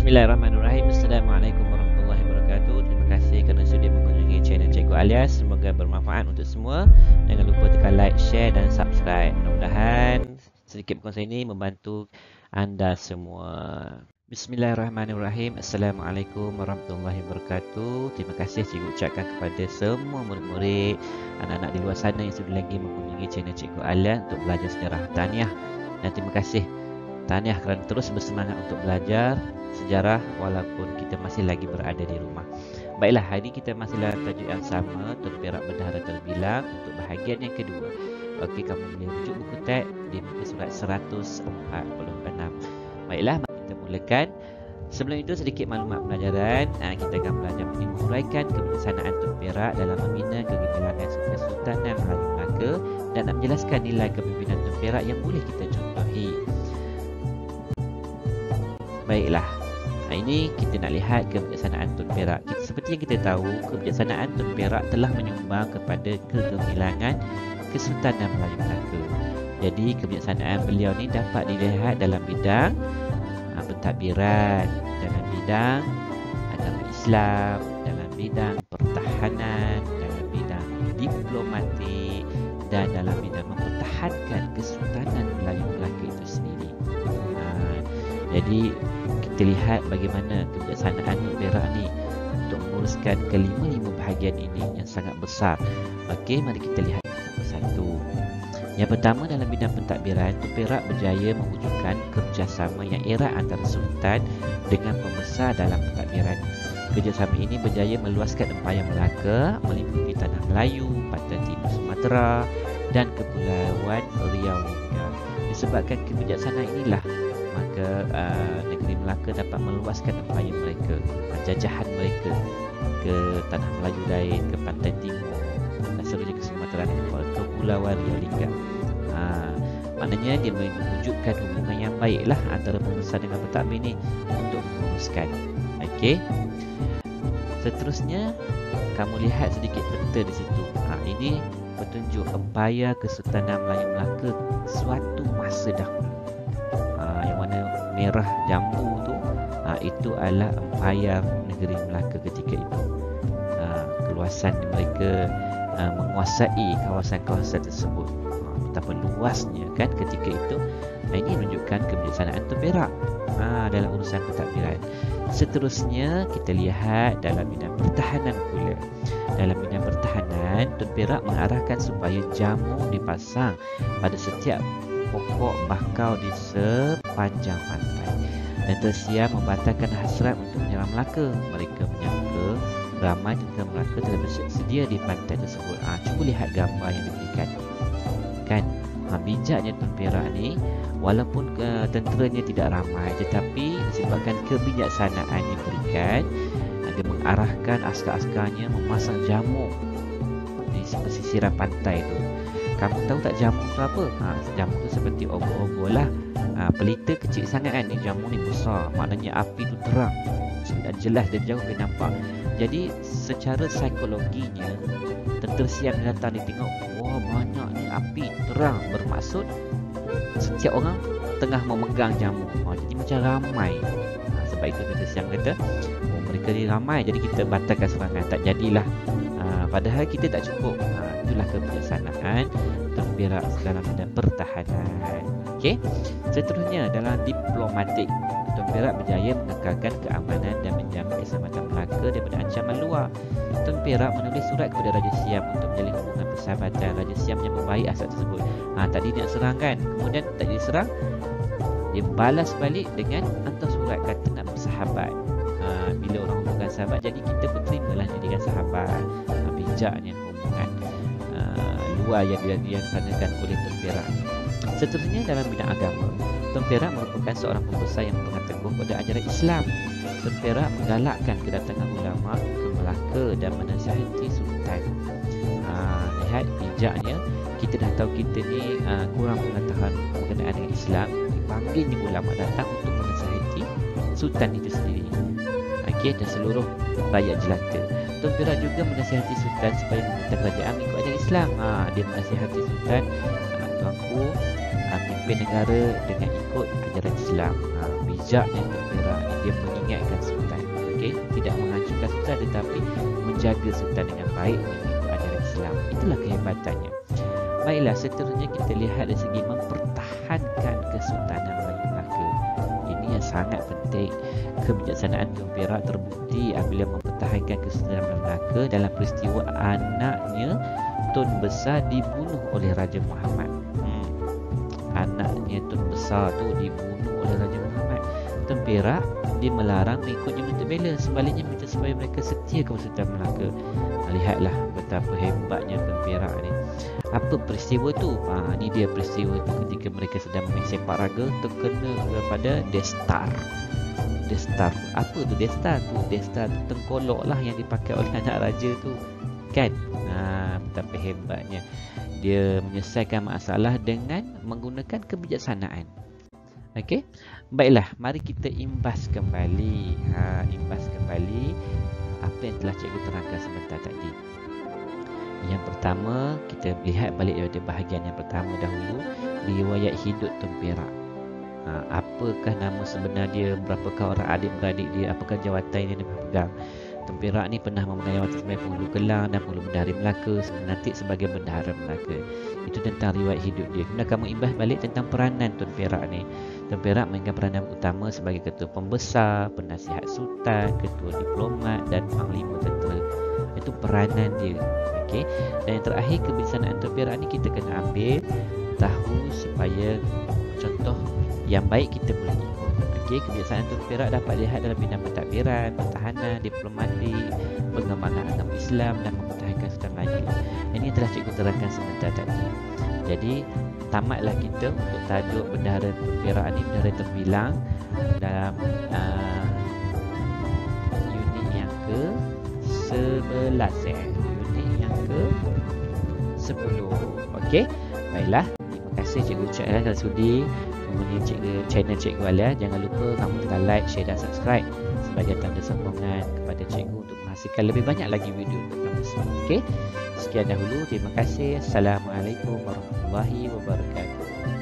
Bismillahirrahmanirrahim. Assalamualaikum warahmatullahi wabarakatuh. Terima kasih kerana sudi mengunjungi channel Cikgu Alias. Semoga bermanfaat untuk semua. Jangan lupa tekan like, share dan subscribe. Mudah-mudahan sedikit perkongsian ini membantu anda semua. Bismillahirrahmanirrahim. Assalamualaikum warahmatullahi wabarakatuh. Terima kasih Cikgu ucapkan kepada semua murid-murid, anak-anak di luar sana yang sudah lagi mengunjungi channel Cikgu Alias untuk belajar sejarah. Tahniah dan terima kasih. Tahniah kerana terus bersemangat untuk belajar sejarah walaupun kita masih lagi berada di rumah. Baiklah, hari ini kita masih dalam tajuk yang sama, Tun Perak Bendahara Terbilang, untuk bahagian yang kedua. Okey, kamu boleh rujuk buku teks di muka surat 146. Baiklah, mari kita mulakan. Sebelum itu sedikit maklumat pelajaran. Kita akan belajar menguraikan kebijaksanaan Tun Perak dalam membina kegemilangan Kesultanan Melayu Melaka dan nak menjelaskan nilai kepimpinan Tun Perak yang boleh kita contohi. Baiklah, ini kita nak lihat kebijaksanaan Tun Perak. Seperti yang kita tahu, kebijaksanaan Tun Perak telah menyumbang kepada kegemilangan Kesultanan Melayu Melaka. Jadi kebijaksanaan beliau ni dapat dilihat dalam bidang pentadbiran, dalam bidang agama Islam, dalam bidang pertahanan, dalam bidang diplomatik dan dalam bidang mempertahankan Kesultanan Melayu Melaka itu sendiri. Jadi kita lihat bagaimana kebijaksanaan Tun Perak ni untuk menguruskan kelima-lima bahagian ini yang sangat besar. Okey, mari kita lihat satu persatu. Yang pertama, dalam bidang pentadbiran, Tun Perak berjaya mewujudkan kerjasama yang erat antara Sultan dengan pembesar dalam pentadbiran. Kerjasama ini berjaya meluaskan empayar Melaka meliputi tanah Melayu, pantai timur Sumatera dan Kepulauan Riau. Disebabkan kebijaksanaan inilah maka negeri Melaka dapat meluaskan empayar mereka, jajahan mereka ke tanah Melayu lain, ke pantai timur dan seterusnya ke Sumatera dan ke Kepulauan Riau Lingga. Maknanya dia mewujudkan hubungan yang baiklah antara pembesar dengan pentadbir ini untuk menguruskan. Okey. Seterusnya kamu lihat sedikit peta di situ. Ini petunjuk empayar Kesultanan Melayu Melaka suatu masa dahulu. Yang warna merah jambu tu, itu adalah empayar negeri Melaka ketika itu. Keluasan mereka menguasai kawasan-kawasan tersebut. Betapa luasnya kan ketika itu. Ini menunjukkan kebijaksanaan Tun Perak dalam urusan pentadbiran. Seterusnya kita lihat dalam bidang pertahanan pula. Dalam bidang pertahanan, Tun Perak mengarahkan supaya jamu dipasang pada setiap pokok bakau di sepanjang pantai dan tersiar membatalkan hasrat untuk menyerang Melaka. Mereka menyangka ramai tentera Melaka telah bersedia di pantai tersebut. Cuba lihat gambar yang diberikan kan. Bijaknya Tun Perak ni, walaupun tenteranya tidak ramai, tetapi disebabkan kebijaksanaan yang diberikan, dia mengarahkan askar-askarnya memasang jamu di pesisiran pantai itu. Kamu tahu tak jamu tu apa? Jamu tu seperti obor-obor lah. Pelita kecil sangat kan. Jamu ni besar. Maknanya api tu terang dan jelas dan jauh boleh nampak. Jadi secara psikologinya, tentera siap datang dia tengok, wah banyak ni api terang. Bermaksud setiap orang tengah memegang jamu. Jadi macam ramai. Sebab itu tentera siap kata, mereka ni ramai, jadi kita batalkan serangan. Tak jadilah. Padahal kita tak cukup. Itulah kebijaksanaan Tun Perak dalam bidang pertahanan. Okey. Seterusnya dalam diplomatik, Tun Perak berjaya mengekalkan keamanan dan menjamin keselamatan Melaka daripada ancaman luar. Tun Perak menulis surat kepada Raja Siam untuk menjalin hubungan persahabatan. Raja Siam menyambut baik hasrat tersebut. Tadi dia nak serang kan, kemudian tak diserang, dia balas balik dengan hantar surat kata nak bersahabat. Bila orang hubungan sahabat, jadi kita pun terimalah jadikan sahabat. Bijaknya hubungan luar yang dilaksanakan oleh Tun Perak. Seterusnya dalam bidang agama, Tun Perak merupakan seorang pembesar yang berpegang teguh pada ajaran Islam. Tun Perak menggalakkan kedatangan ulama ke Melaka dan menasihati Sultan. Lihat bijaknya, kita dah tahu kita ni kurang pengetahuan berkenaan dengan Islam. Dipanggilnya ulama datang untuk menasihati Sultan itu sendiri. Dan seluruh rakyat jelata. Tun Perak juga menasihati Sultan supaya meminta kerajaan mengikut ajaran Islam. Dia menasihati Sultan, tuanku, pimpin negara dengan ikut ajaran Islam. Bijaknya Tun Perak ni, dia mengingat mengingatkan sultan. Okey, tidak menghancurkan sultan tetapi menjaga sultan dengan baik mengikut ajaran Islam. Itulah kehebatannya. Baiklah, seterusnya kita lihat dari segi mempertahankan Kesultanan Melayu Melaka. Ini yang sangat penting. Kebijaksanaan Tun Perak terbukti apabila mempertahankan Kesultanan Melayu Melaka dalam peristiwa anaknya Tun Besar dibunuh oleh Raja Muhammad. Anaknya Tun Besar tu dibunuh oleh Raja Muhammad. Tun Perak dia melarang pengikutnya menuntut bela, sebaliknya minta supaya mereka setia kepada Sultan Melaka. Lihatlah betapa hebatnya Tun Perak ni. Apa peristiwa tu? Ni dia peristiwa tu ketika mereka sedang main sepak raga terkena kepada Destar. Destar. Apa tu Destar tu? Destar tu tengkolok lah yang dipakai oleh anak raja tu. Kan? Betapa hebatnya. Dia menyelesaikan masalah dengan menggunakan kebijaksanaan. Okey. Baiklah, mari kita imbas kembali. Imbas kembali apa yang telah cikgu terangkan sebentar tadi. Yang pertama, kita lihat balik daripada bahagian yang pertama dahulu, riwayat hidup Tun Perak. Apakah nama sebenar dia, berapakah orang adik-beradik dia, apakah jawatan yang dia pegang. Tun Perak ni pernah memegang jawatan sebagai Penghulu Kelang dan Penghulu Bendahara Melaka, nanti sebagai Bendahara Melaka. Itu tentang riwayat hidup dia. Kemudian kamu imbas balik tentang peranan Tun Perak ni. Tun Perak mainkan peranan utama sebagai ketua pembesar, penasihat sultan, ketua diplomat dan panglima tentera. Itu peranan dia. Okey. Dan yang terakhir, kebijaksanaan Tun Perak ni kita kena ambil tahu supaya contoh yang baik kita boleh ikut. Okey, kebijaksanaan Tun Perak dapat dilihat dalam bidang pentadbiran, pertahanan, diplomatik, pengembangan agama Islam dan mempertahankan Sultan Melayu. Ini yang telah cikgu terangkan sebentar tadi. Jadi tamatlah kita untuk tajuk Bendahara Tun Perak ni, bendahara terbilang dalam unit yang ke-11 unit yang ke-10. Okey, baiklah, terima kasih cikgu ucapkan kerana sudi mengunjungi channel cikgu Alia. Jangan lupa kamu telah like, share dan subscribe sebagai tanda sokongan kepada cikgu untuk menghasilkan lebih banyak lagi video untuk kamu semua. Okey, sekian dahulu, terima kasih. Assalamualaikum warahmatullahi wabarakatuh.